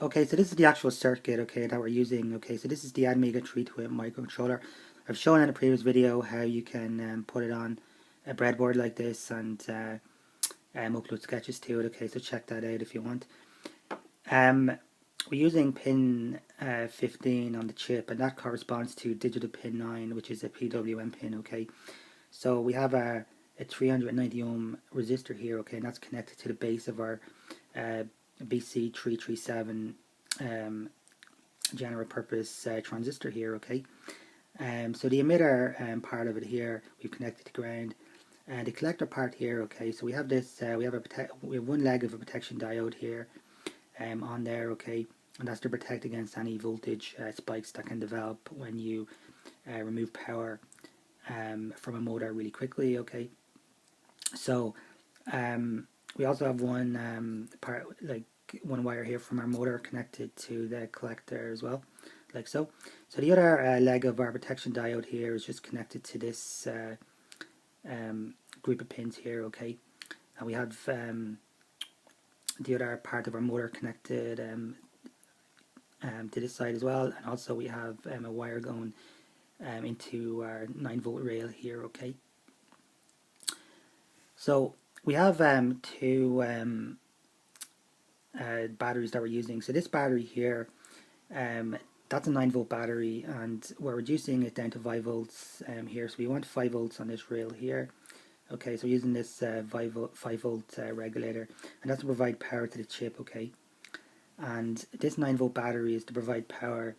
Okay, so this is the actual circuit, okay, that we're using. Okay, so this is the Amiga 328 microcontroller. I've shown in a previous video how you can put it on a breadboard like this and upload sketches to it. Okay, so check that out if you want. We're using pin 15 on the chip, and that corresponds to digital pin 9, which is a PWM pin. Okay, so we have a 390 ohm resistor here. Okay, and that's connected to the base of our BC337 general purpose transistor here. Okay, so the emitter part of it here we've connected to ground, and the collector part here. Okay, so we have this we have one leg of a protection diode here on there. Okay, and that's to protect against any voltage spikes that can develop when you remove power from a motor really quickly. Okay, so we also have one part, like one wire here from our motor connected to the collector as well, like so. So the other leg of our protection diode here is just connected to this group of pins here. Okay, and we have the other part of our motor connected to this side as well, and also we have a wire going into our 9-volt rail here. Okay, so we have two batteries that we're using. So this battery here, that's a 9-volt battery, and we're reducing it down to 5 volts here. So we want 5 volts on this rail here. Okay, so we're using this 5 volt regulator, and that's to provide power to the chip. Okay, and this 9-volt battery is to provide power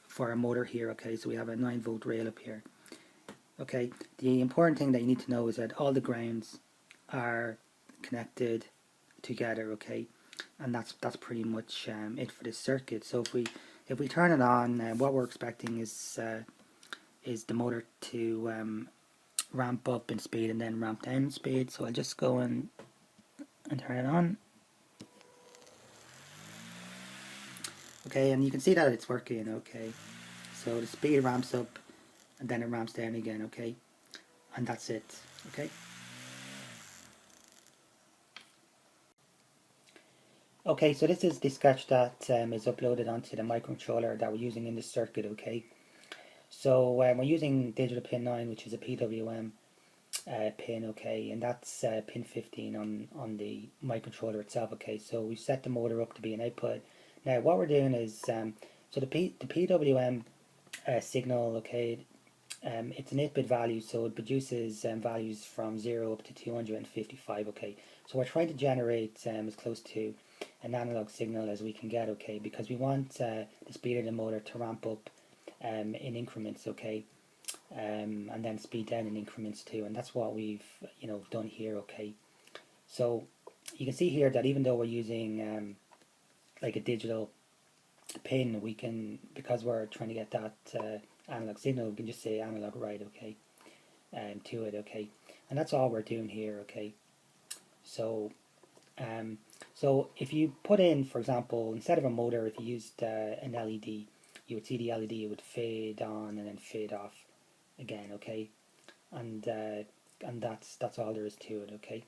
for our motor here. Okay, so we have a 9-volt rail up here. Okay, the important thing that you need to know is that all the grounds are connected together. Okay, and that's pretty much it for this circuit. So if we turn it on, what we're expecting is the motor to ramp up in speed and then ramp down in speed. So I'll just go and turn it on. Okay, and you can see that it's working. Okay, so the speed ramps up and then it ramps down again. Okay, and that's it. Okay. Okay, so this is the sketch that is uploaded onto the microcontroller that we're using in this circuit. Okay, so we're using digital pin 9, which is a PWM pin. Okay, and that's pin 15 on the microcontroller itself. Okay, so we set the motor up to be an output. Now what we're doing is so the PWM signal. Okay, it's an 8-bit value, so it produces values from 0 up to 255. Okay, so we're trying to generate as close to an analog signal as we can get. Okay, because we want the speed of the motor to ramp up in increments. Okay, and then speed down in increments too, and that's what we've done here. Okay, so you can see here that even though we're using like a digital pin, we can, because we're trying to get that analog signal, we can just say analog write. Okay, to it. Okay, and that's all we're doing here. Okay, so so if you put in, for example, instead of a motor, if you used an LED, you would see the LED, it would fade on and then fade off again. Okay, and that's all there is to it. Okay.